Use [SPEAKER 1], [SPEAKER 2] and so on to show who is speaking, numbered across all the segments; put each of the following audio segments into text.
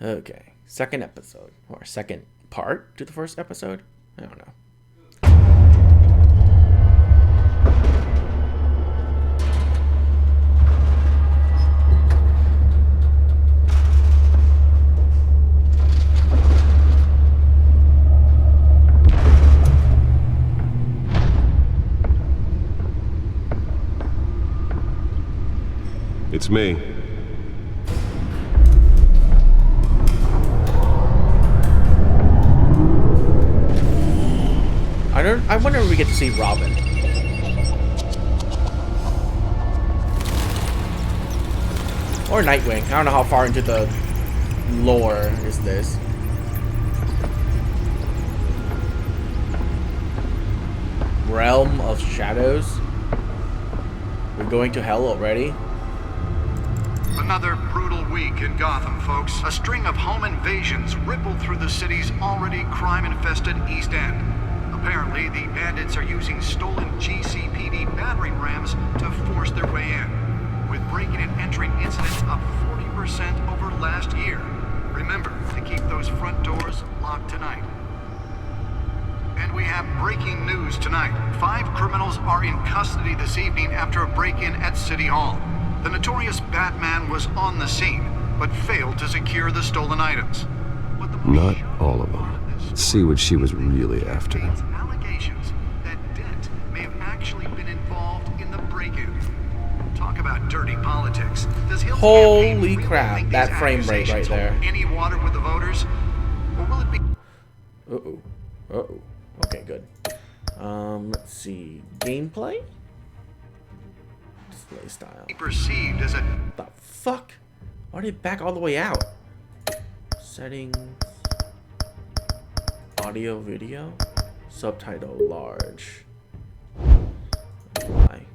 [SPEAKER 1] Okay, second episode, or second part to the first episode? I don't know.
[SPEAKER 2] It's me.
[SPEAKER 1] I wonder if we get to see Robin. Or Nightwing. I don't know how far into the lore is this. Realm of Shadows? We're going to hell already?
[SPEAKER 3] Another brutal week in Gotham, folks. A string of home invasions rippled through the city's already crime-infested East End. Apparently, the bandits are using stolen GCPD battering rams to force their way in, with breaking and entering incidents up 40% over last year. Remember to keep those front doors locked tonight. And we have breaking news tonight. 5 criminals are in custody this evening after a break-in at City Hall. The notorious Batman was on the scene, but failed to secure the stolen items.
[SPEAKER 2] Not all of them. Let's see what she was really after.
[SPEAKER 3] Allegations that Dent may have actually been involved in the break-in. Talk about dirty politics. Does Hill's
[SPEAKER 1] Holy
[SPEAKER 3] campaign really
[SPEAKER 1] crap,
[SPEAKER 3] think
[SPEAKER 1] that
[SPEAKER 3] these
[SPEAKER 1] frame rate right
[SPEAKER 3] accusations
[SPEAKER 1] there.
[SPEAKER 3] hold any water with the voters? Or will it be...
[SPEAKER 1] Uh-oh. Uh-oh. Okay, good. Let's see. Gameplay? Display style.
[SPEAKER 3] perceived as a...
[SPEAKER 1] The fuck? Why did it back all the way out? Settings. Audio, video. Subtitle large. Apply.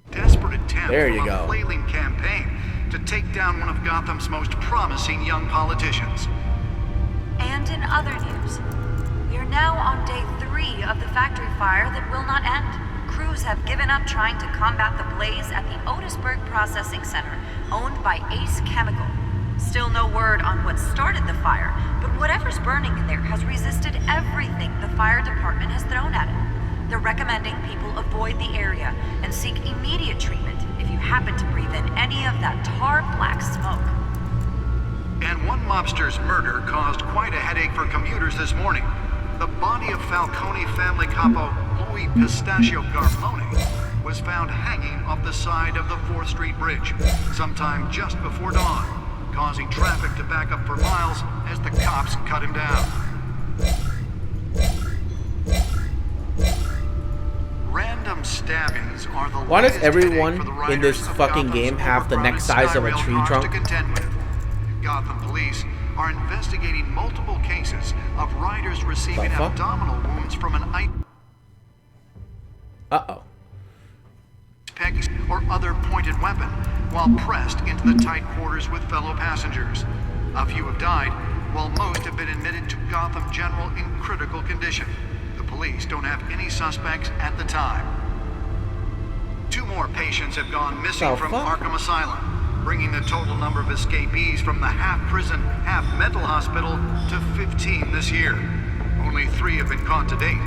[SPEAKER 3] desperate attempt
[SPEAKER 1] There you
[SPEAKER 3] from
[SPEAKER 1] go.
[SPEAKER 3] a flailing campaign to take down one of Gotham's most promising young politicians.
[SPEAKER 4] And in other news, we are now on day 3 of the factory fire that will not end. Crews have given up trying to combat the blaze at the Otisburg Processing Center, owned by Ace Chemical. Still no word on what started the fire, but whatever's burning in there has resisted everything the fire department has thrown at it. They're recommending people avoid the area and seek immediate treatment if you happen to breathe in any of that tar black smoke.
[SPEAKER 3] And one mobster's murder caused quite a headache for commuters this morning. The body of Falcone family capo Louis Pistachio Garmone was found hanging off the side of the 4th Street Bridge sometime just before dawn, causing traffic to back up for miles as the cops cut him down. Random stabbings are the
[SPEAKER 1] Why does
[SPEAKER 3] latest
[SPEAKER 1] everyone
[SPEAKER 3] headache for the
[SPEAKER 1] in this
[SPEAKER 3] riders of
[SPEAKER 1] fucking
[SPEAKER 3] Gotham's
[SPEAKER 1] game have the neck
[SPEAKER 3] overcrowded
[SPEAKER 1] size of a
[SPEAKER 3] Skyrail
[SPEAKER 1] tree
[SPEAKER 3] cars
[SPEAKER 1] trunk?
[SPEAKER 3] to contend with. Gotham police are investigating multiple cases of riders receiving
[SPEAKER 1] The fuck?
[SPEAKER 3] abdominal wounds from an ice
[SPEAKER 1] Uh-oh.
[SPEAKER 3] pick or other pointed weapon while pressed into the tight quarters with fellow passengers. A few have died, while most have been admitted to Gotham General in critical condition. The police don't have any suspects at the time. 2 more patients have gone missing
[SPEAKER 1] The
[SPEAKER 3] from
[SPEAKER 1] fuck?
[SPEAKER 3] Arkham Asylum, bringing the total number of escapees from the half-prison, half-mental hospital to 15 this year. Only 3 have been caught to date,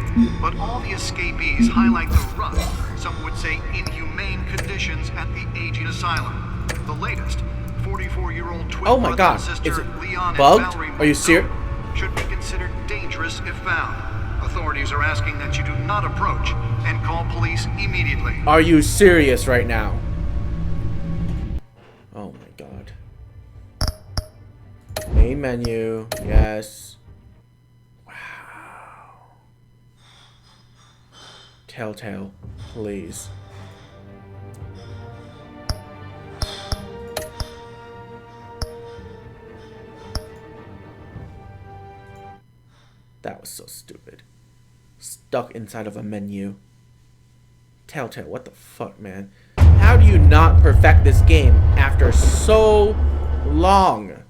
[SPEAKER 3] but all the escapees highlight the rough, some would say inhumane conditions at the aging asylum. The latest, 44-year-old twin
[SPEAKER 1] Oh my God,
[SPEAKER 3] sister
[SPEAKER 1] is it
[SPEAKER 3] Leon
[SPEAKER 1] bugged?
[SPEAKER 3] and Valerie
[SPEAKER 1] Are you serious?
[SPEAKER 3] should be considered dangerous if found. Authorities are asking that you do not approach and call police immediately.
[SPEAKER 1] Are you serious right now? Oh my God. Main menu. Yes. Wow. Telltale, please. That was so stupid. Stuck inside of a menu. Telltale, what the fuck, man? How do you not perfect this game after so long?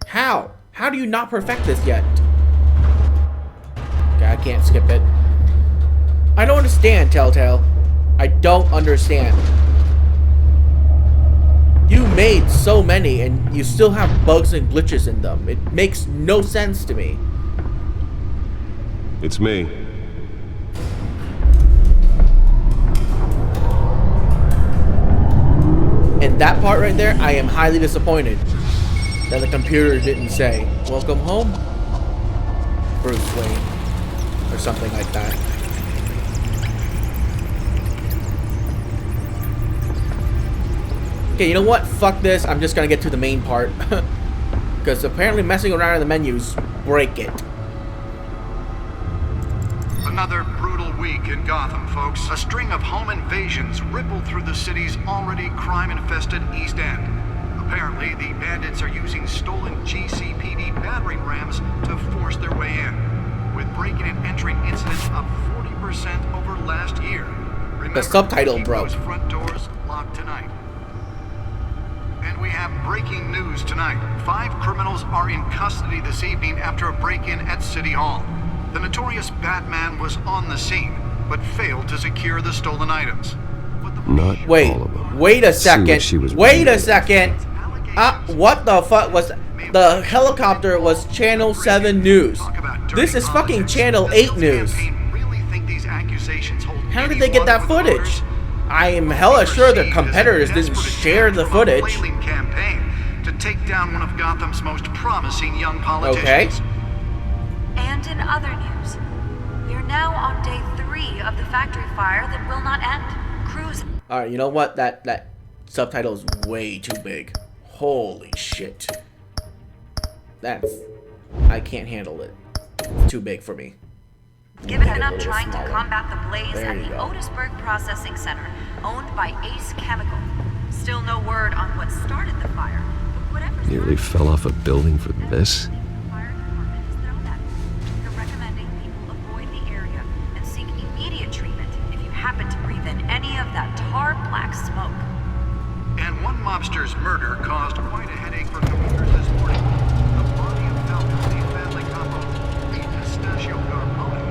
[SPEAKER 1] How? How do you not perfect this yet? Okay, I can't skip it. I don't understand, Telltale. I don't understand. You made so many and you still have bugs and glitches in them. It makes no sense to me.
[SPEAKER 2] It's me.
[SPEAKER 1] And that part right there, I am highly disappointed that the computer didn't say, "Welcome home, Bruce Wayne," or something like that. Okay, you know what? Fuck this. I'm just gonna get to the main part. Because apparently messing around in the menus break it.
[SPEAKER 3] Another brutal week in Gotham, folks. A string of home invasions rippled through the city's already crime-infested East End. Apparently, the bandits are using stolen GCPD battering rams to force their way in, with breaking and entering incidents up 40% over last year. Remember,
[SPEAKER 1] The subtitle
[SPEAKER 3] keep
[SPEAKER 1] broke.
[SPEAKER 3] those front doors locked tonight. And we have breaking news tonight. 5 criminals are in custody this evening after a break-in at City Hall. The notorious Batman was on the scene, but failed to secure the stolen items. But the
[SPEAKER 2] Not
[SPEAKER 1] Wait,
[SPEAKER 2] all of them.
[SPEAKER 1] wait a
[SPEAKER 2] See what
[SPEAKER 1] second.
[SPEAKER 2] she was
[SPEAKER 1] Wait a
[SPEAKER 2] wearing.
[SPEAKER 1] second. What the fuck was... The helicopter was Channel 7 News. This is fucking Channel 8 News. How did they get that footage? I am hella sure the competitors didn't share the footage.
[SPEAKER 3] Campaign to take down one of Gotham's most promising young politicians.
[SPEAKER 1] Okay.
[SPEAKER 4] And in other news, you're now on day 3 of the factory fire that will not end. Crews.
[SPEAKER 1] Alright, you know what? That subtitle is way too big. Holy shit. I can't handle it. It's too big for me.
[SPEAKER 4] Given
[SPEAKER 1] Make it a
[SPEAKER 4] up
[SPEAKER 1] little
[SPEAKER 4] trying to
[SPEAKER 1] smaller.
[SPEAKER 4] combat the blaze
[SPEAKER 1] There
[SPEAKER 4] at
[SPEAKER 1] you
[SPEAKER 4] the
[SPEAKER 1] go.
[SPEAKER 4] Otisburg Processing Center, owned by Ace Chemical. Still no word on what started the fire, but whatever
[SPEAKER 2] Nearly fell off a building for this.
[SPEAKER 4] the fire department has thrown at it. They're recommending people avoid the area and seek immediate treatment if you happen to breathe in any of that tar black smoke.
[SPEAKER 3] And one mobster's murder caused quite a headache for commuters this morning. The body of Falcone family couple, the Pistachio Garpone,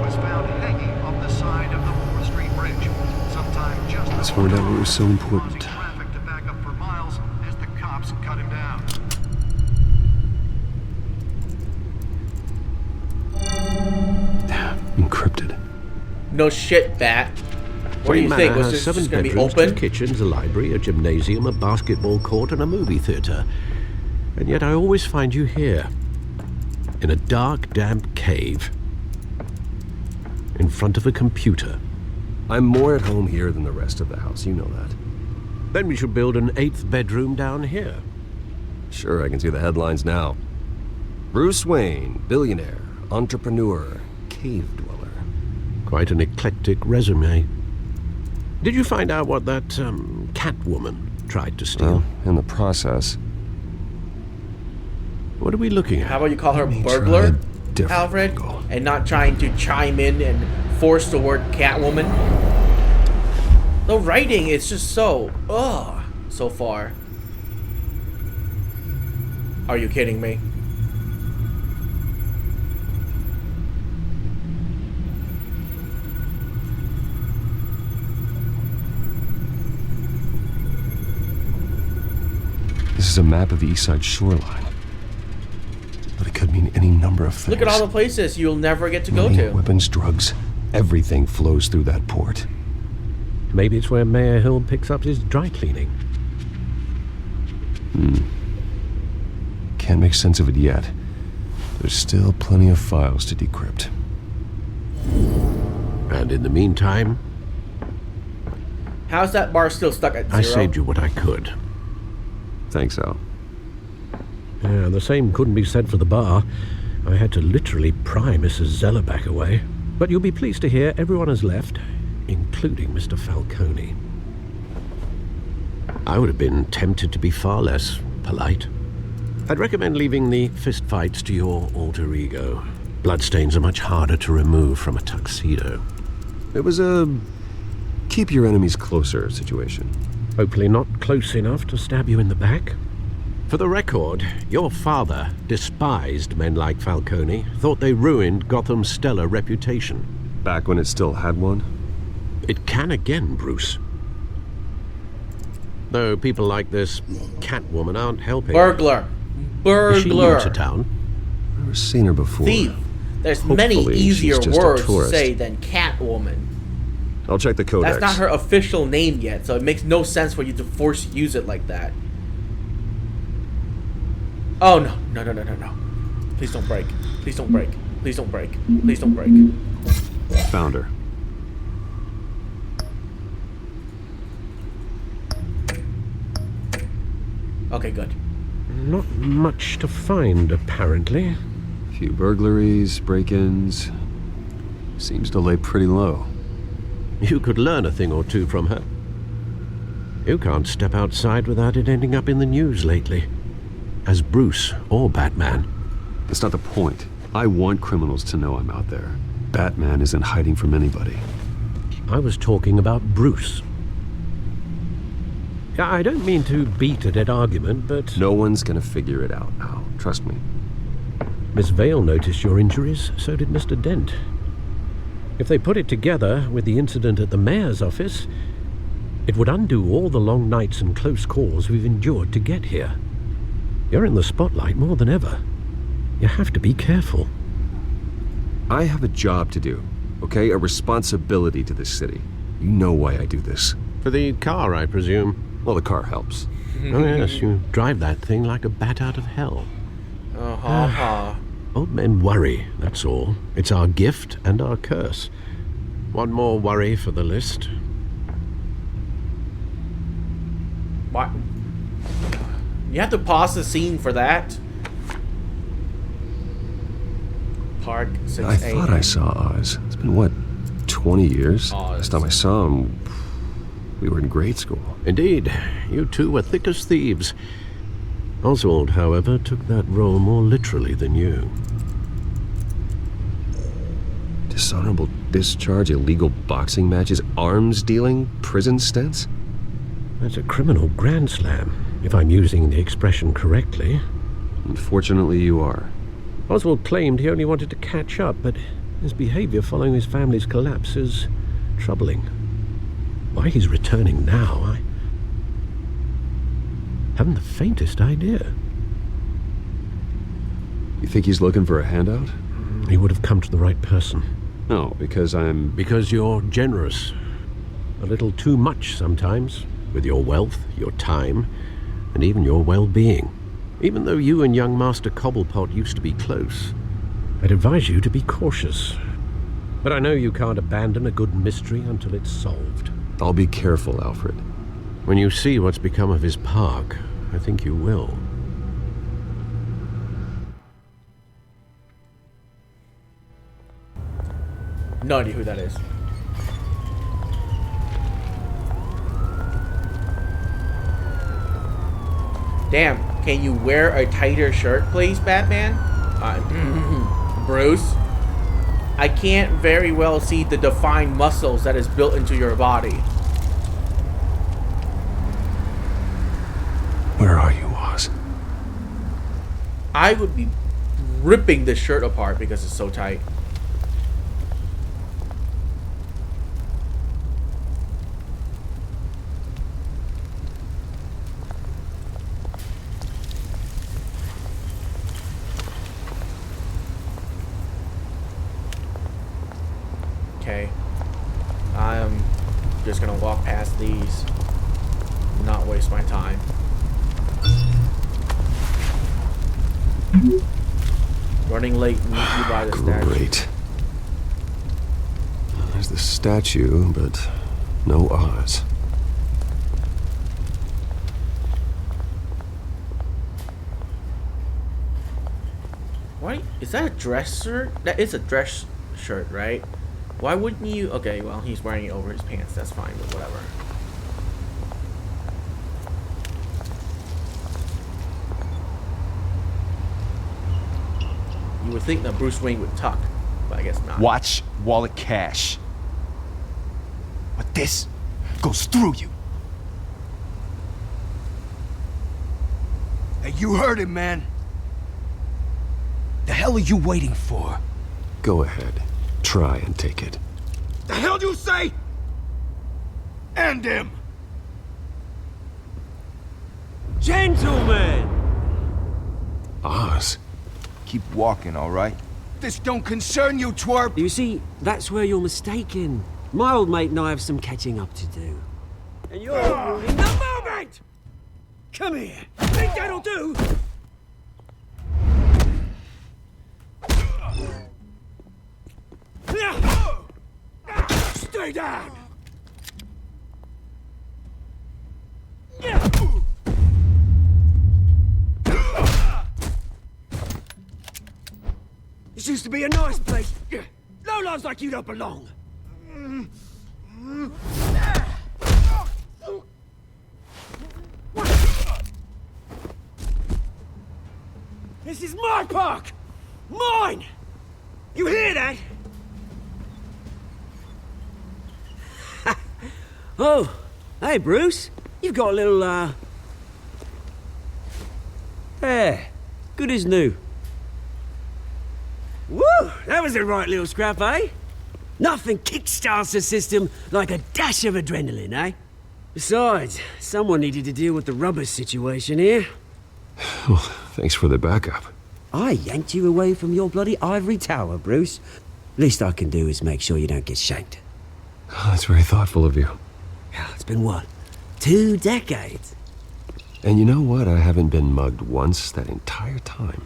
[SPEAKER 3] was found hanging off the side of the 4th Street Bridge, sometime just
[SPEAKER 2] Let's
[SPEAKER 3] before
[SPEAKER 2] find out what was so
[SPEAKER 3] dawn,
[SPEAKER 2] important.
[SPEAKER 3] causing traffic to back up for miles as the cops cut him down.
[SPEAKER 2] Encrypted.
[SPEAKER 1] No shit, Bat. What do you think? Was this just gonna be open?
[SPEAKER 5] 2 kitchens, a library, a gymnasium, a basketball court, and a movie theater. And yet I always find you here, in a dark, damp cave, in front of a computer.
[SPEAKER 2] I'm more at home here than the rest of the house, you know that.
[SPEAKER 5] Then we should build an 8th bedroom down here.
[SPEAKER 2] Sure, I can see the headlines now. Bruce Wayne, billionaire, entrepreneur, cave dweller.
[SPEAKER 5] Quite an eclectic resume. Did you find out what that Catwoman tried to steal?
[SPEAKER 2] Well, in the process,
[SPEAKER 5] What are we looking
[SPEAKER 1] How
[SPEAKER 5] at?
[SPEAKER 1] about you call her
[SPEAKER 2] Let me try
[SPEAKER 1] burglar,
[SPEAKER 2] a different
[SPEAKER 1] Alfred,
[SPEAKER 2] angle.
[SPEAKER 1] and not trying to chime in and force the word Catwoman? The writing is just so, so far. Are you kidding me?
[SPEAKER 2] This is a map of the East Side shoreline. But it could mean any number of things.
[SPEAKER 1] Look at all the places you'll never get to go
[SPEAKER 2] Money,
[SPEAKER 1] to.
[SPEAKER 2] weapons, drugs, everything flows through that port.
[SPEAKER 5] Maybe it's where Mayor Hill picks up his dry cleaning.
[SPEAKER 2] Can't make sense of it yet. There's still plenty of files to decrypt.
[SPEAKER 5] And in the meantime,
[SPEAKER 1] How's that bar still stuck at 0?
[SPEAKER 5] I saved you what I could.
[SPEAKER 2] Thanks, Al.
[SPEAKER 5] Yeah, the same couldn't be said for the bar. I had to literally pry Mrs. Zellerback away. But you'll be pleased to hear everyone has left, including Mr. Falcone. I would have been tempted to be far less polite. I'd recommend leaving the fistfights to your alter ego. Bloodstains are much harder to remove from a tuxedo.
[SPEAKER 2] It was a keep your enemies closer situation.
[SPEAKER 5] Hopefully not close enough to stab you in the back. For the record, your father despised men like Falcone, thought they ruined Gotham's stellar reputation.
[SPEAKER 2] Back when it still had one?
[SPEAKER 5] It can again, Bruce. Though people like this Catwoman aren't helping.
[SPEAKER 1] Burglar.
[SPEAKER 5] Is she new
[SPEAKER 1] Burglar.
[SPEAKER 5] to town?
[SPEAKER 2] I've never seen her before.
[SPEAKER 1] Thief. There's many
[SPEAKER 2] Hopefully
[SPEAKER 1] easier
[SPEAKER 2] she's just a
[SPEAKER 1] words to
[SPEAKER 2] tourist.
[SPEAKER 1] say than Catwoman.
[SPEAKER 2] I'll check the codex.
[SPEAKER 1] That's not her official name yet, so it makes no sense for you to force use it like that. Oh no. No, no, no, no, no. Please don't break. Please don't break. Please don't break. Please don't break.
[SPEAKER 2] Found her.
[SPEAKER 1] Okay, good.
[SPEAKER 5] Not much to find, apparently.
[SPEAKER 2] Few burglaries, break-ins. Seems to lay pretty low.
[SPEAKER 5] You could learn a thing or two from her. You can't step outside without it ending up in the news lately. As Bruce or Batman.
[SPEAKER 2] That's not the point. I want criminals to know I'm out there. Batman isn't hiding from anybody.
[SPEAKER 5] I was talking about Bruce. I don't mean to beat a dead argument, but...
[SPEAKER 2] No one's gonna figure it out, Al. Trust me.
[SPEAKER 5] Miss Vale noticed your injuries, so did Mr. Dent. If they put it together with the incident at the mayor's office, it would undo all the long nights and close calls we've endured to get here. You're in the spotlight more than ever. You have to be careful.
[SPEAKER 2] I have a job to do, okay? A responsibility to this city. You know why I do this.
[SPEAKER 5] For the car, I presume.
[SPEAKER 2] Well, the car helps.
[SPEAKER 5] Oh yes, you drive that thing like a bat out of hell. Old men worry, that's all. It's our gift and our curse. One more worry for the list.
[SPEAKER 1] What? You have to pause the scene for that? Park 6
[SPEAKER 2] I thought I saw Oz. It's been, what, 20 years?
[SPEAKER 1] Oz.
[SPEAKER 2] Last time I saw him, we were in grade school.
[SPEAKER 5] Indeed, you two were thick as thieves. Oswald, however, took that role more literally than you.
[SPEAKER 2] Dishonorable discharge, illegal boxing matches, arms dealing, prison stints?
[SPEAKER 5] That's a criminal grand slam, if I'm using the expression correctly.
[SPEAKER 2] Unfortunately, you are.
[SPEAKER 5] Oswald claimed he only wanted to catch up, but his behavior following his family's collapse is troubling. Why he's returning now, I haven't the faintest idea.
[SPEAKER 2] You think he's looking for a handout?
[SPEAKER 5] He would have come to the right person.
[SPEAKER 2] No, because I'm...
[SPEAKER 5] Because you're generous. A little too much sometimes, with your wealth, your time, and even your well-being. Even though you and young Master Cobblepot used to be close, I'd advise you to be cautious. But I know you can't abandon a good mystery until it's solved.
[SPEAKER 2] I'll be careful, Alfred.
[SPEAKER 5] When you see what's become of his park, I think you will.
[SPEAKER 1] No idea who that is. Damn, can you wear a tighter shirt, please, Batman? Bruce? I can't very well see the defined muscles that is built into your body.
[SPEAKER 2] Where are you, Oz?
[SPEAKER 1] I would be ripping this shirt apart because it's so tight. Okay, I'm just gonna walk past these, not waste my time. Running late, meet you by the statue.
[SPEAKER 2] Great. There's the statue, but no Oz.
[SPEAKER 1] Why is that a dress shirt? That is a dress shirt, right? Why wouldn't you? Okay, well, he's wearing it over his pants. That's fine, but whatever. You would think that Bruce Wayne would tuck, but I guess not.
[SPEAKER 6] Watch wallet cash. But this goes through you. Hey, you heard him, man. The hell are you waiting for?
[SPEAKER 2] Go ahead. Try and take it.
[SPEAKER 6] The hell do you say? End him!
[SPEAKER 7] Gentlemen!
[SPEAKER 2] Oz.
[SPEAKER 6] Keep walking, all right? This don't concern you, twerp!
[SPEAKER 7] You see, that's where you're mistaken. My old mate and I have some catching up to do. And you're ruining the moment! Come here. Think that'll do? Stay down! This used to be a nice place. Lowlifes like you don't belong. This is my park! Mine! You hear that? Oh, hey Bruce. You've got a little, hair. Good as new. Woo! That was a right little scrap, eh? Nothing kickstarts the system like a dash of adrenaline, eh? Besides, someone needed to deal with the rubber situation here.
[SPEAKER 2] Well, thanks for the backup.
[SPEAKER 7] I yanked you away from your bloody ivory tower, Bruce. Least I can do is make sure you don't get shanked.
[SPEAKER 2] Oh, that's very thoughtful of you.
[SPEAKER 7] It's been what? 2 decades?
[SPEAKER 2] And you know what? I haven't been mugged once that entire time.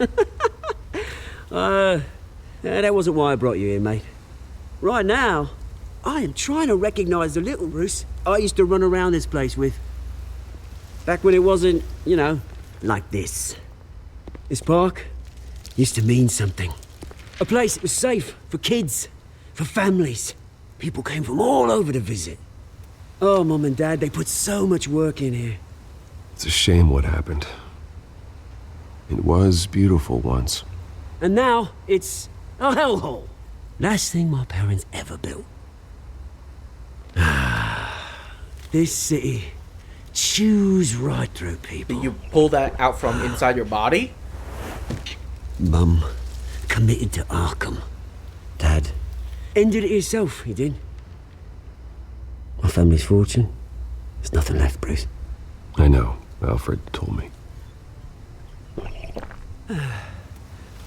[SPEAKER 7] That wasn't why I brought you here, mate. Right now, I am trying to recognize the little Bruce I used to run around this place with. Back when it wasn't, you know, like this. This park used to mean something. A place that was safe for kids, for families. People came from all over to visit. Oh, Mum and Dad, they put so much work in here.
[SPEAKER 2] It's a shame what happened. It was beautiful once.
[SPEAKER 7] And now, it's a hellhole. Last thing my parents ever built. This city chews right through people.
[SPEAKER 1] Did you pull that out from inside your body?
[SPEAKER 7] Mum committed to Arkham. Dad ended it himself, he did. My family's fortune, there's nothing left, Bruce.
[SPEAKER 2] I know. Alfred told me.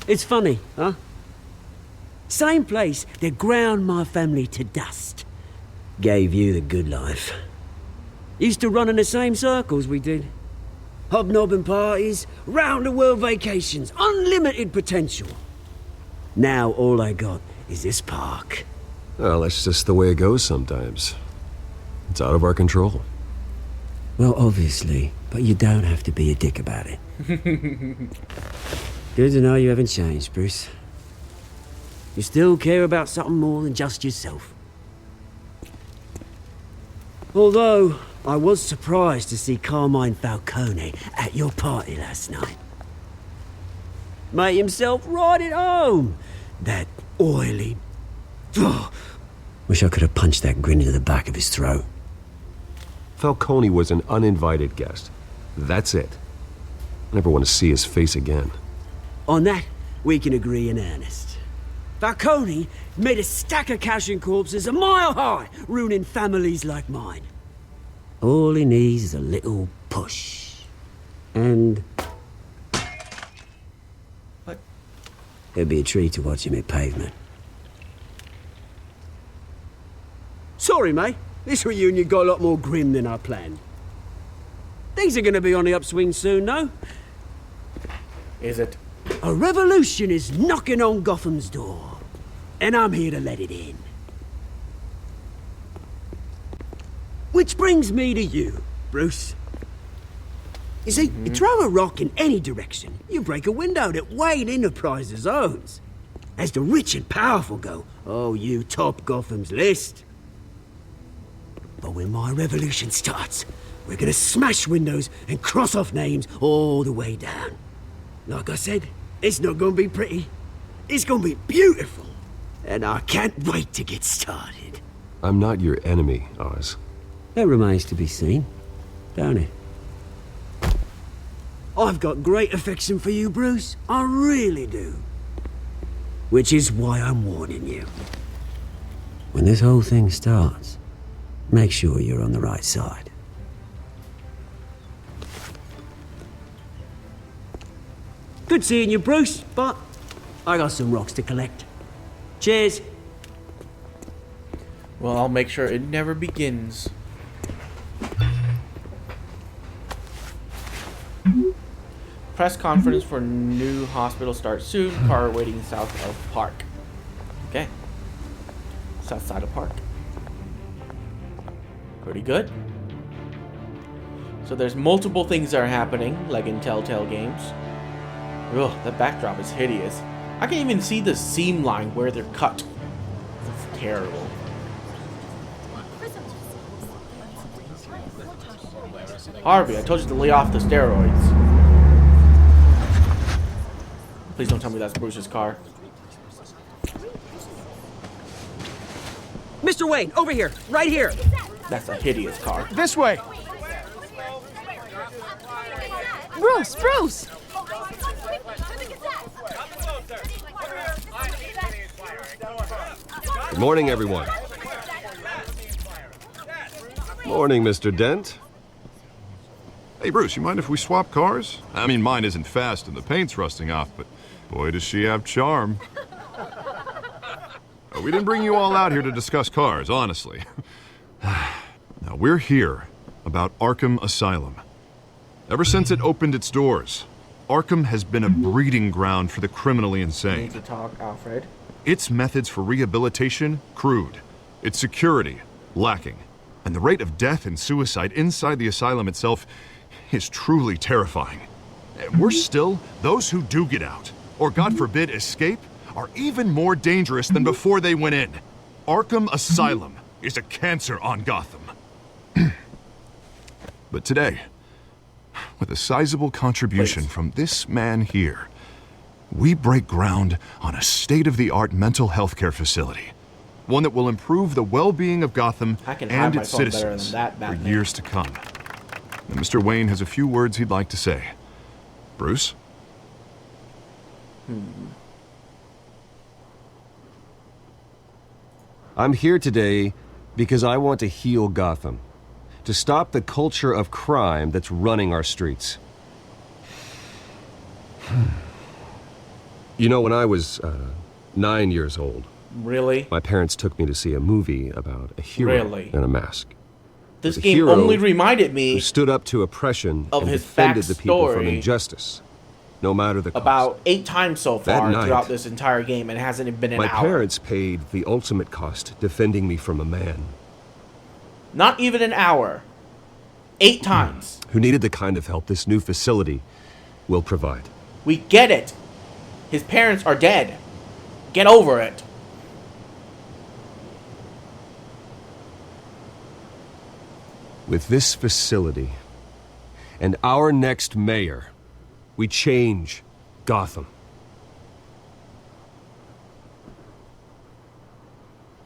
[SPEAKER 7] It's funny, huh? Same place that ground my family to dust. Gave you the good life. Used to run in the same circles we did. Hobnobbing parties, round-the-world vacations, unlimited potential. Now all I got is this park.
[SPEAKER 2] Well, that's just the way it goes sometimes. It's out of our control.
[SPEAKER 7] Well, obviously, but you don't have to be a dick about it. Good to know you haven't changed, Bruce. You still care about something more than just yourself. Although, I was surprised to see Carmine Falcone at your party last night. Made himself right at home. That oily... Ugh. Wish I could have punched that grin into the back of his throat.
[SPEAKER 2] Falcone was an uninvited guest. That's it. I never want to see his face again.
[SPEAKER 7] On that, we can agree in earnest. Falcone made a stack of cash and corpses a mile high, ruining families like mine. All he needs is a little push. And...
[SPEAKER 1] What?
[SPEAKER 7] It'd be a treat to watch him hit pavement. Sorry, mate. This reunion got a lot more grim than I planned. Things are gonna be on the upswing soon, no?
[SPEAKER 1] Is it?
[SPEAKER 7] A revolution is knocking on Gotham's door, and I'm here to let it in. Which brings me to you, Bruce. You see, you throw a rock in any direction, you break a window that Wayne Enterprises owns. As the rich and powerful go, oh, you top Gotham's list. But when my revolution starts, we're gonna smash windows and cross off names all the way down. Like I said, it's not gonna be pretty. It's gonna be beautiful. And I can't wait to get started.
[SPEAKER 2] I'm not your enemy, Oz.
[SPEAKER 7] That remains to be seen, don't it? I've got great affection for you, Bruce. I really do. Which is why I'm warning you. When this whole thing starts, make sure you're on the right side. Good seeing you, Bruce, but I got some rocks to collect. Cheers.
[SPEAKER 1] Well, I'll make sure it never begins. Press conference for new hospital starts soon. Car waiting south of park. Okay. South side of park. Pretty good. So there's multiple things that are happening, like in Telltale games. Ugh, that backdrop is hideous. I can even see the seam line where they're cut. It's terrible. Harvey, I told you to lay off the steroids. Please don't tell me that's Bruce's car.
[SPEAKER 7] Mr. Wayne, over here, right here.
[SPEAKER 1] That's a hideous car.
[SPEAKER 6] This way!
[SPEAKER 8] Bruce!
[SPEAKER 2] Good morning, everyone. Morning, Mr. Dent.
[SPEAKER 9] Hey, Bruce, you mind if we swap cars? I mean, mine isn't fast and the paint's rusting off, but boy, does she have charm. We didn't bring you all out here to discuss cars, honestly. Now, we're here about Arkham Asylum. Ever since it opened its doors, Arkham has been a breeding ground for the criminally
[SPEAKER 1] You
[SPEAKER 9] insane.
[SPEAKER 1] need to talk, Alfred.
[SPEAKER 9] Its methods for rehabilitation, crude. Its security, lacking. And the rate of death and suicide inside the asylum itself is truly terrifying. And worse still, those who do get out, or God forbid escape, are even more dangerous than before they went in. Arkham Asylum is a cancer on Gotham. But today, with a sizable contribution from this man here, we break ground on a state-of-the-art mental health care facility. One that will improve the well-being of Gotham
[SPEAKER 1] I can hide
[SPEAKER 9] and
[SPEAKER 1] my
[SPEAKER 9] its
[SPEAKER 1] phone better
[SPEAKER 9] citizens
[SPEAKER 1] than that,
[SPEAKER 9] for
[SPEAKER 1] Batman.
[SPEAKER 9] years to come. And Mr. Wayne has a few words he'd like to say. Bruce?
[SPEAKER 2] I'm here today because I want to heal Gotham, to stop the culture of crime that's running our streets. You know, when I was 9 years old,
[SPEAKER 1] Really?
[SPEAKER 2] my parents took me to see a movie about a hero
[SPEAKER 1] Really?
[SPEAKER 2] in a mask.
[SPEAKER 1] This
[SPEAKER 2] The
[SPEAKER 1] game
[SPEAKER 2] hero
[SPEAKER 1] only reminded me
[SPEAKER 2] who stood up to oppression
[SPEAKER 1] of
[SPEAKER 2] and
[SPEAKER 1] his
[SPEAKER 2] defended the people from
[SPEAKER 1] backstory
[SPEAKER 2] injustice, no matter the cost.
[SPEAKER 1] about 8 times so
[SPEAKER 2] That
[SPEAKER 1] far
[SPEAKER 2] night,
[SPEAKER 1] throughout this entire game, and it hasn't been an
[SPEAKER 2] My
[SPEAKER 1] hour.
[SPEAKER 2] parents paid the ultimate cost defending me from a man
[SPEAKER 1] Not even an hour. 8 times.
[SPEAKER 2] who needed the kind of help this new facility will provide.
[SPEAKER 1] We get it. His parents are dead. Get over it.
[SPEAKER 2] With this facility and our next mayor, we change Gotham.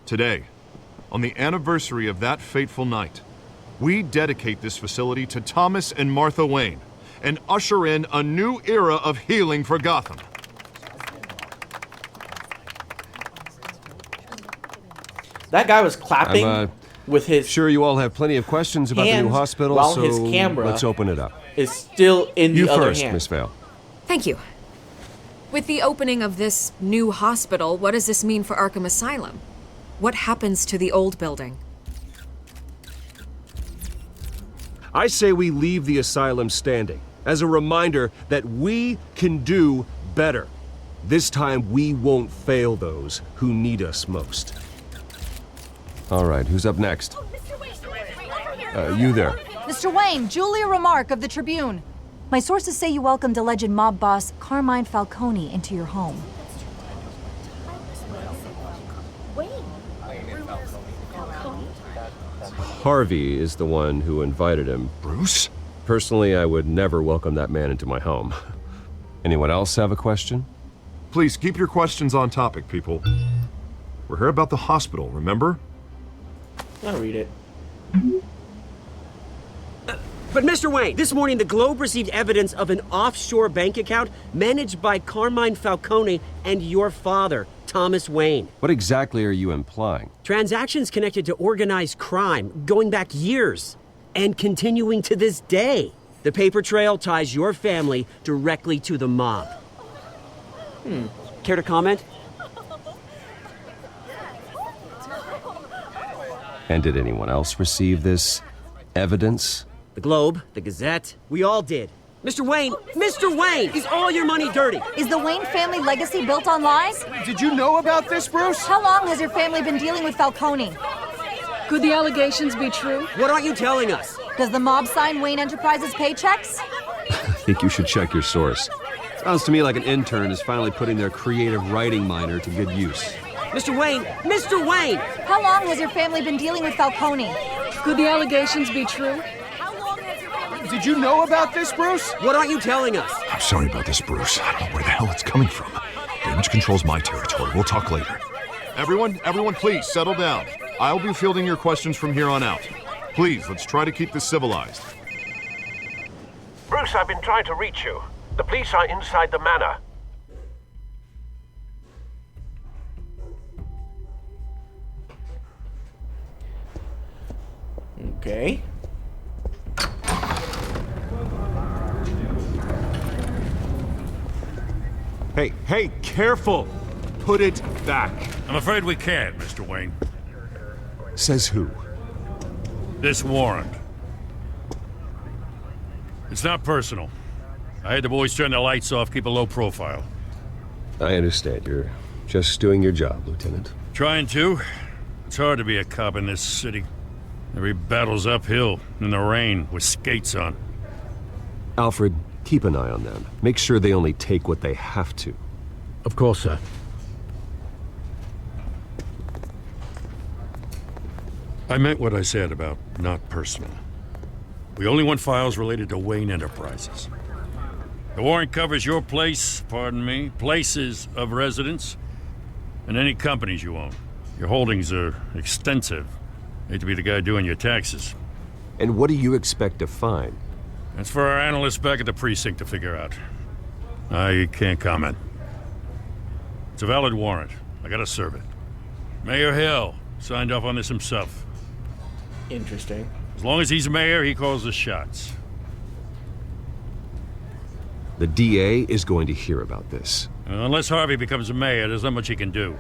[SPEAKER 9] Today, on the anniversary of that fateful night, we dedicate this facility to Thomas and Martha Wayne and usher in a new era of healing for Gotham.
[SPEAKER 1] That guy was clapping
[SPEAKER 2] I'm,
[SPEAKER 1] with his
[SPEAKER 2] Sure, you all have plenty of questions about the new
[SPEAKER 1] hands
[SPEAKER 2] hospital,
[SPEAKER 1] while
[SPEAKER 2] so
[SPEAKER 1] his camera
[SPEAKER 2] let's open it up.
[SPEAKER 1] is still in
[SPEAKER 2] You
[SPEAKER 1] the other
[SPEAKER 2] first,
[SPEAKER 1] hand.
[SPEAKER 2] Miss Vale.
[SPEAKER 8] Thank you. With the opening of this new hospital, what does this mean for Arkham Asylum? What happens to the old building?
[SPEAKER 2] I say we leave the asylum standing as a reminder that we can do better. This time we won't fail those who need us most. All right, who's up next? You there.
[SPEAKER 10] Mr. Wayne, Julia Remark of the Tribune. My sources say you welcomed alleged mob boss Carmine Falcone into your home.
[SPEAKER 2] Harvey is the one who invited him.
[SPEAKER 9] Bruce?
[SPEAKER 2] Personally, I would never welcome that man into my home. Anyone else have a question?
[SPEAKER 9] Please keep your questions on topic, people. We're here about the hospital, remember?
[SPEAKER 1] I'll read it.
[SPEAKER 7] But Mr. Wayne, this morning the Globe received evidence of an offshore bank account managed by Carmine Falcone and your father, Thomas Wayne.
[SPEAKER 2] What exactly are you implying?
[SPEAKER 7] Transactions connected to organized crime going back years and continuing to this day. The paper trail ties your family directly to the mob. Care to comment?
[SPEAKER 2] And did anyone else receive this evidence?
[SPEAKER 7] The Globe, the Gazette, we all did. Mr. Wayne, is all your money dirty?
[SPEAKER 10] Is the Wayne family legacy built on lies?
[SPEAKER 6] Did you know about this, Bruce?
[SPEAKER 10] How long has your family been dealing with Falcone?
[SPEAKER 11] Could the allegations be true?
[SPEAKER 7] What aren't you telling us?
[SPEAKER 10] Does the mob sign Wayne Enterprises paychecks?
[SPEAKER 2] I think you should check your source. Sounds to me like an intern is finally putting their creative writing minor to good use.
[SPEAKER 7] Mr. Wayne!
[SPEAKER 10] How long has your family been dealing with Falcone?
[SPEAKER 11] Could the allegations be true?
[SPEAKER 6] Did you know about this, Bruce?
[SPEAKER 7] What aren't you telling us?
[SPEAKER 9] I'm sorry about this, Bruce. I don't know where the hell it's coming from. Damage control's my territory. We'll talk later. Everyone, please settle down. I'll be fielding your questions from here on out. Please, let's try to keep this civilized.
[SPEAKER 5] Bruce, I've been trying to reach you. The police are inside the manor.
[SPEAKER 1] Okay.
[SPEAKER 2] Hey, careful! Put it back.
[SPEAKER 12] I'm afraid we can't, Mr. Wayne.
[SPEAKER 2] Says who?
[SPEAKER 12] This warrant. It's not personal. I had the boys turn the lights off, keep a low profile.
[SPEAKER 2] I understand. You're just doing your job, Lieutenant.
[SPEAKER 12] Trying to. It's hard to be a cop in this city. Every battle's uphill, in the rain, with skates on.
[SPEAKER 2] Alfred, keep an eye on them. Make sure they only take what they have to.
[SPEAKER 5] Of course, sir.
[SPEAKER 12] I meant what I said about not personal. We only want files related to Wayne Enterprises. The warrant covers your place, pardon me, places of residence, and any companies you own. Your holdings are extensive. Hate to be the guy doing your taxes.
[SPEAKER 2] And what do you expect to find?
[SPEAKER 12] That's for our analysts back at the precinct to figure out. I can't comment. It's a valid warrant. I gotta serve it. Mayor Hill signed off on this himself.
[SPEAKER 1] Interesting.
[SPEAKER 12] As long as he's mayor, he calls the shots.
[SPEAKER 2] The DA is going to hear about this.
[SPEAKER 12] Unless Harvey becomes a mayor, there's not much he can do.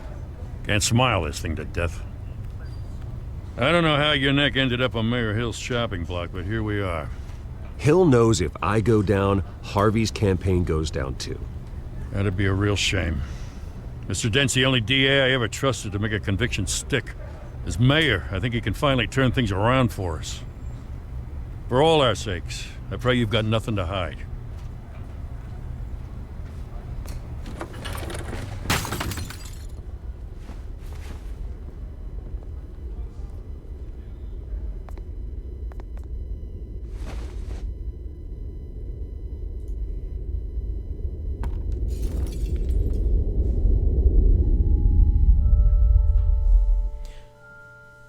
[SPEAKER 12] Can't smile this thing to death. I don't know how your neck ended up on Mayor Hill's chopping block, but here we are.
[SPEAKER 2] Hill knows if I go down, Harvey's campaign goes down too.
[SPEAKER 12] That'd be a real shame. Mr. Dent's the only DA I ever trusted to make a conviction stick. As mayor, I think he can finally turn things around for us. For all our sakes, I pray you've got nothing to hide.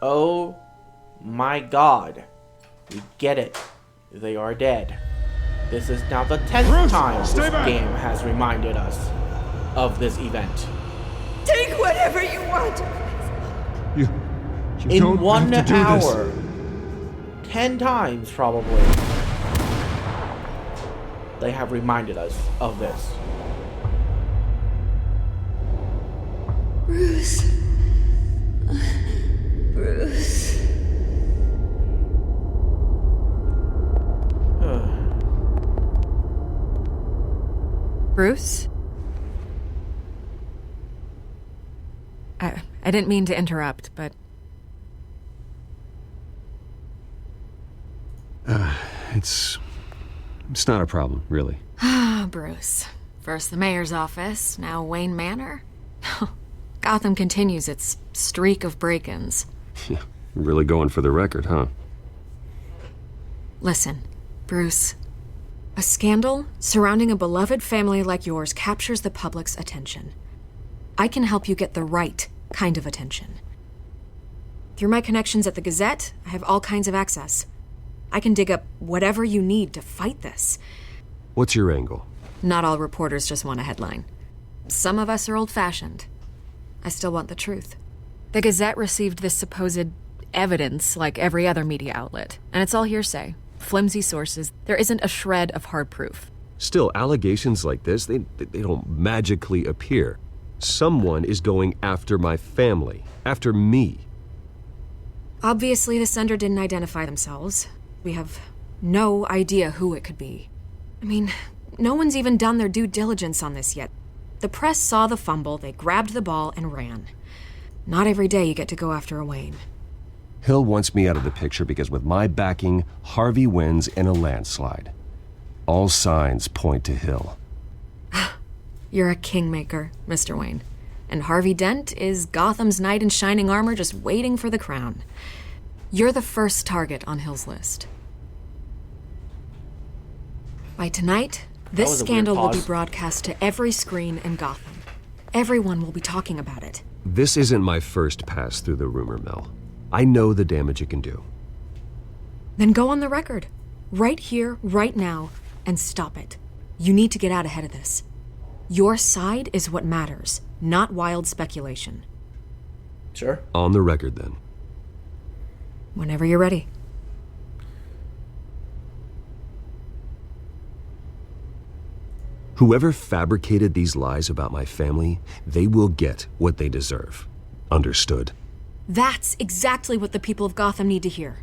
[SPEAKER 1] Oh my god. We get it. They are dead. This is now the 10th time this game has reminded us of this event.
[SPEAKER 13] Take whatever you want.
[SPEAKER 9] You
[SPEAKER 1] In
[SPEAKER 9] don't
[SPEAKER 1] 1
[SPEAKER 9] have to do
[SPEAKER 1] hour.
[SPEAKER 9] this.
[SPEAKER 1] 10 times, probably. They have reminded us of this.
[SPEAKER 13] Bruce. Bruce.
[SPEAKER 8] Bruce? I didn't mean to interrupt, but...
[SPEAKER 2] It's not a problem, really.
[SPEAKER 8] Ah, Bruce. First the mayor's office, now Wayne Manor. Gotham continues its streak of break-ins.
[SPEAKER 2] Really going for the record, huh?
[SPEAKER 8] Listen, Bruce. A scandal surrounding a beloved family like yours captures the public's attention. I can help you get the right kind of attention. Through my connections at the Gazette, I have all kinds of access. I can dig up whatever you need to fight this.
[SPEAKER 2] What's your angle?
[SPEAKER 8] Not all reporters just want a headline. Some of us are old-fashioned. I still want the truth. The Gazette received this supposed evidence like every other media outlet, and it's all hearsay. Flimsy sources. There isn't a shred of hard proof.
[SPEAKER 2] Still, allegations like this, they don't magically appear. Someone is going after my family, after me.
[SPEAKER 8] Obviously, the sender didn't identify themselves. We have no idea who it could be. I mean, no one's even done their due diligence on this yet. The press saw the fumble, they grabbed the ball and ran. Not every day you get to go after a Wayne.
[SPEAKER 2] Hill wants me out of the picture because with my backing, Harvey wins in a landslide. All signs point to Hill.
[SPEAKER 8] You're a kingmaker, Mr. Wayne. And Harvey Dent is Gotham's knight in shining armor just waiting for the crown. You're the first target on Hill's list. By tonight, this scandal will be broadcast to every screen in Gotham. Everyone will be talking about it.
[SPEAKER 2] This isn't my first pass through the rumor mill. I know the damage it can do.
[SPEAKER 8] Then go on the record. Right here, right now, and stop it. You need to get out ahead of this. Your side is what matters, not wild speculation.
[SPEAKER 1] Sure.
[SPEAKER 2] On the record, then.
[SPEAKER 8] Whenever you're ready.
[SPEAKER 2] Whoever fabricated these lies about my family, they will get what they deserve. Understood?
[SPEAKER 8] That's exactly what the people of Gotham need to hear.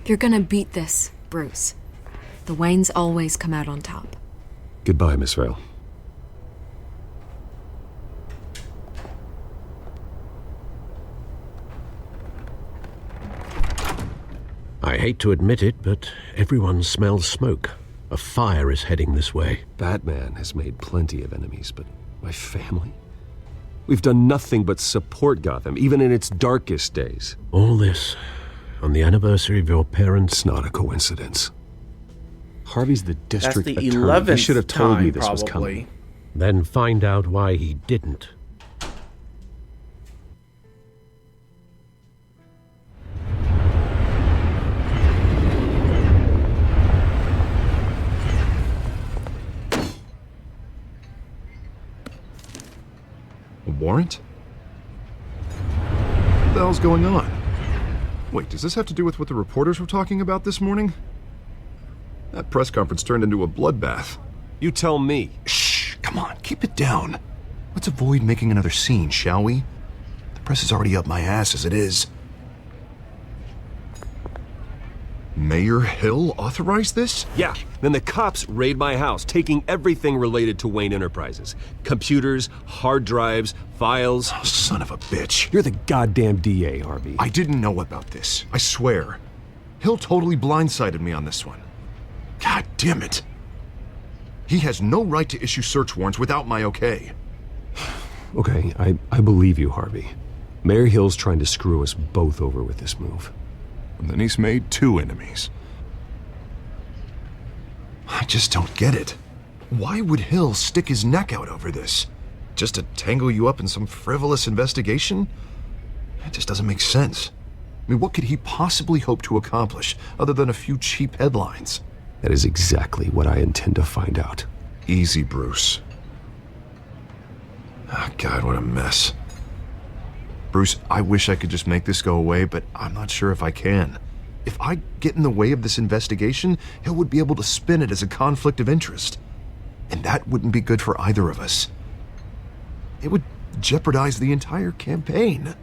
[SPEAKER 8] You're gonna beat this, Bruce. The Waynes always come out on top.
[SPEAKER 2] Goodbye, Miss Vale.
[SPEAKER 5] I hate to admit it, but everyone smells smoke. A fire is heading this way.
[SPEAKER 2] Batman has made plenty of enemies, but my family? We've done nothing but support Gotham, even in its darkest days.
[SPEAKER 5] All this on the anniversary of your parents'...
[SPEAKER 2] It's not a coincidence. Harvey's the district
[SPEAKER 1] That's the
[SPEAKER 2] attorney.
[SPEAKER 1] 11th
[SPEAKER 2] He should have told me this
[SPEAKER 1] time,
[SPEAKER 2] was
[SPEAKER 1] probably.
[SPEAKER 2] coming.
[SPEAKER 5] Then find out why he didn't.
[SPEAKER 9] A warrant? What the hell's going on? Wait, does this have to do with what the reporters were talking about this morning? That press conference turned into a bloodbath.
[SPEAKER 2] You tell me.
[SPEAKER 9] Shh, come on, keep it down. Let's avoid making another scene, shall we? The press is already up my ass as it is. Mayor Hill authorized this?
[SPEAKER 2] Yeah, then the cops raid my house, taking everything related to Wayne Enterprises. Computers, hard drives, files.
[SPEAKER 9] Oh, son of a bitch.
[SPEAKER 2] You're the goddamn DA, Harvey.
[SPEAKER 9] I didn't know about this, I swear. Hill totally blindsided me on this one. God damn it. He has no right to issue search warrants without my okay.
[SPEAKER 2] Okay, I believe you, Harvey. Mayor Hill's trying to screw us both over with this move.
[SPEAKER 9] And then he's made two enemies. I just don't get it. Why would Hill stick his neck out over this? Just to tangle you up in some frivolous investigation? It just doesn't make sense. I mean, what could he possibly hope to accomplish other than a few cheap headlines?
[SPEAKER 2] That is exactly what I intend to find out.
[SPEAKER 9] Easy, Bruce. Oh, God, what a mess. Bruce, I wish I could just make this go away, but I'm not sure if I can. If I get in the way of this investigation, Hill would be able to spin it as a conflict of interest. And that wouldn't be good for either of us. It would jeopardize the entire campaign.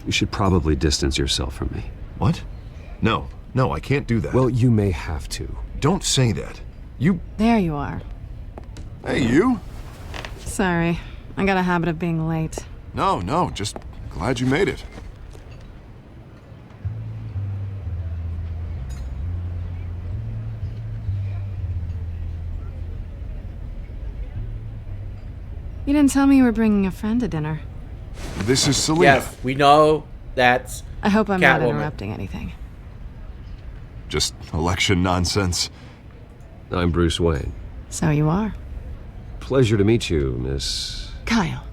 [SPEAKER 2] You should probably distance yourself from me.
[SPEAKER 9] What? No, I can't do that.
[SPEAKER 2] Well, you may have to.
[SPEAKER 9] Don't say that. You...
[SPEAKER 14] There you are.
[SPEAKER 9] Hey, you?
[SPEAKER 14] Sorry, I got a habit of being late.
[SPEAKER 9] No, just glad you made it.
[SPEAKER 14] You didn't tell me you were bringing a friend to dinner.
[SPEAKER 9] This is Selina.
[SPEAKER 1] Yes, we know that's
[SPEAKER 14] I hope I'm not
[SPEAKER 1] Catwoman.
[SPEAKER 14] interrupting anything.
[SPEAKER 9] Just election nonsense.
[SPEAKER 2] I'm Bruce Wayne.
[SPEAKER 14] So you are.
[SPEAKER 2] Pleasure to meet you, Miss...
[SPEAKER 14] Kyle.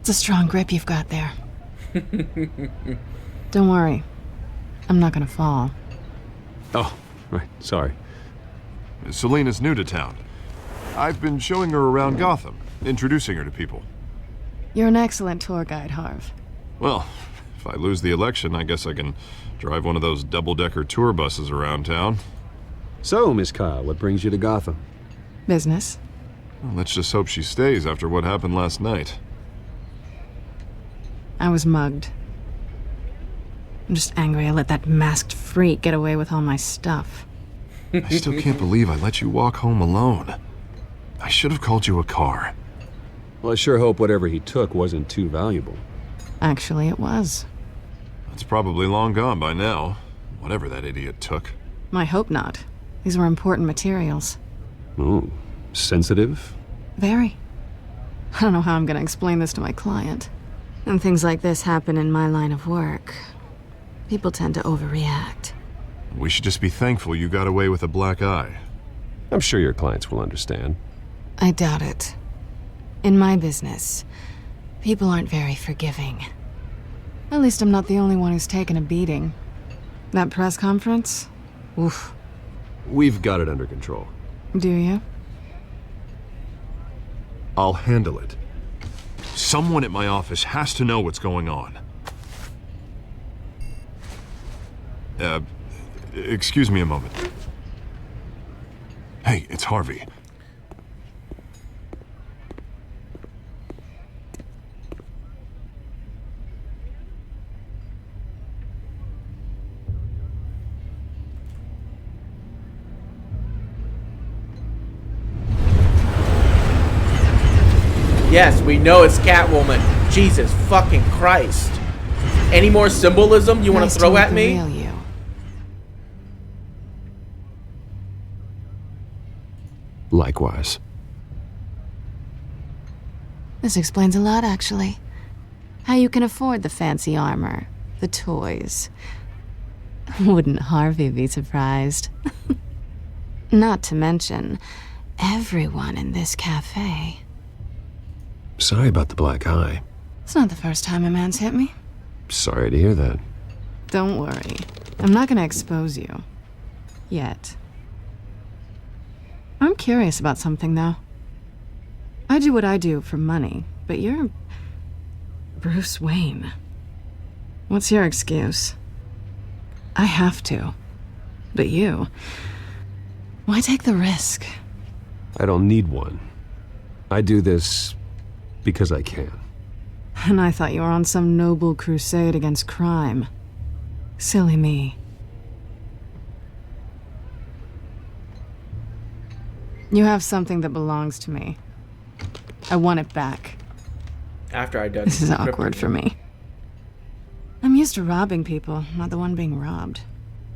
[SPEAKER 14] It's a strong grip you've got there. Don't worry. I'm not gonna fall.
[SPEAKER 2] Oh, right, sorry.
[SPEAKER 9] Selina's new to town. I've been showing her around Gotham, introducing her to people.
[SPEAKER 14] You're an excellent tour guide, Harv.
[SPEAKER 9] Well, if I lose the election, I guess I can drive one of those double-decker tour buses around town.
[SPEAKER 2] So, Miss Kyle, what brings you to Gotham?
[SPEAKER 14] Business.
[SPEAKER 9] Well, let's just hope she stays after what happened last night.
[SPEAKER 14] I was mugged. I'm just angry I let that masked freak get away with all my stuff.
[SPEAKER 9] I still can't believe I let you walk home alone. I should have called you a car.
[SPEAKER 2] Well, I sure hope whatever he took wasn't too valuable.
[SPEAKER 14] Actually, it was.
[SPEAKER 9] It's probably long gone by now, whatever that idiot took.
[SPEAKER 14] I hope not. These were important materials.
[SPEAKER 2] Ooh, sensitive?
[SPEAKER 14] Very. I don't know how I'm gonna explain this to my client. And things like this happen in my line of work. People tend to overreact.
[SPEAKER 9] We should just be thankful you got away with a black eye.
[SPEAKER 2] I'm sure your clients will understand.
[SPEAKER 14] I doubt it. In my business, people aren't very forgiving. At least I'm not the only one who's taken a beating. That press conference? Oof.
[SPEAKER 2] We've got it under control.
[SPEAKER 14] Do you?
[SPEAKER 9] I'll handle it. Someone at my office has to know what's going on. Excuse me a moment. Hey, it's Harvey.
[SPEAKER 1] Yes, we know it's Catwoman. Jesus fucking Christ. Any more symbolism you want
[SPEAKER 14] Nice
[SPEAKER 1] to throw
[SPEAKER 14] meet
[SPEAKER 1] at
[SPEAKER 14] the
[SPEAKER 1] me?
[SPEAKER 14] real you.
[SPEAKER 2] Likewise.
[SPEAKER 14] This explains a lot, actually. How you can afford the fancy armor, the toys. Wouldn't Harvey be surprised? Not to mention, everyone in this cafe.
[SPEAKER 2] Sorry about the black eye.
[SPEAKER 14] It's not the first time a man's hit me.
[SPEAKER 2] Sorry to hear that.
[SPEAKER 14] Don't worry. I'm not gonna expose you. Yet. I'm curious about something, though. I do what I do for money, but you're Bruce Wayne. What's your excuse? I have to. But you... why take the risk?
[SPEAKER 2] I don't need one. I do this because I can.
[SPEAKER 14] And I thought you were on some noble crusade against crime. Silly me. You have something that belongs to me. I want it back.
[SPEAKER 1] After I done
[SPEAKER 14] This is awkward for me. I'm used to robbing people, not the one being robbed.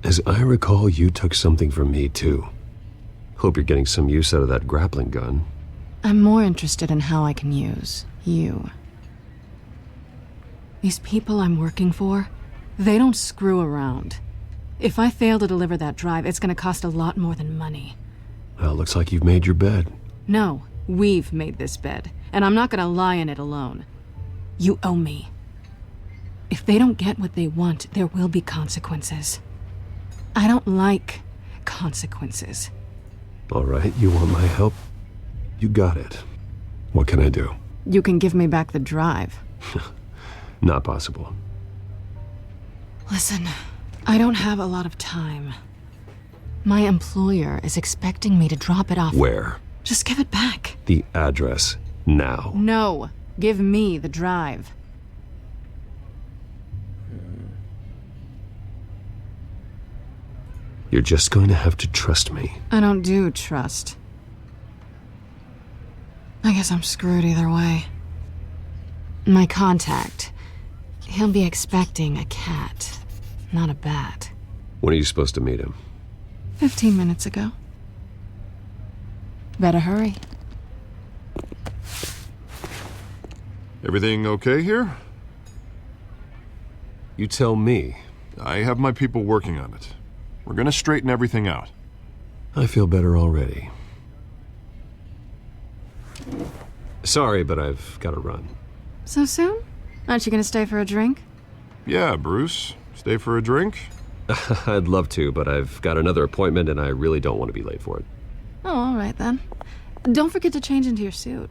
[SPEAKER 2] As I recall, you took something from me, too. Hope you're getting some use out of that grappling gun.
[SPEAKER 14] I'm more interested in how I can use you. These people I'm working for, they don't screw around. If I fail to deliver that drive, it's gonna cost a lot more than money.
[SPEAKER 2] Well, looks like you've made your bed.
[SPEAKER 14] No, we've made this bed, and I'm not gonna lie in it alone. You owe me. If they don't get what they want, there will be consequences. I don't like consequences.
[SPEAKER 2] All right, you want my help? You got it. What can I do?
[SPEAKER 14] You can give me back the drive.
[SPEAKER 2] Not possible.
[SPEAKER 14] Listen, I don't have a lot of time. My employer is expecting me to drop it off.
[SPEAKER 2] Where?
[SPEAKER 14] Just give it back.
[SPEAKER 2] The address, now.
[SPEAKER 14] No, give me the drive.
[SPEAKER 2] You're just going to have to trust me.
[SPEAKER 14] I don't do trust. I guess I'm screwed either way. My contact, he'll be expecting a cat, not a bat.
[SPEAKER 2] When are you supposed to meet him?
[SPEAKER 14] 15 minutes ago. Better hurry.
[SPEAKER 9] Everything okay here?
[SPEAKER 2] You tell me.
[SPEAKER 9] I have my people working on it. We're gonna straighten everything out.
[SPEAKER 2] I feel better already. Sorry, but I've got to run.
[SPEAKER 14] So soon? Aren't you gonna stay for a drink?
[SPEAKER 9] Yeah, Bruce. Stay for a drink?
[SPEAKER 2] I'd love to, but I've got another appointment and I really don't want to be late for it.
[SPEAKER 14] Oh, all right then. Don't forget to change into your suit.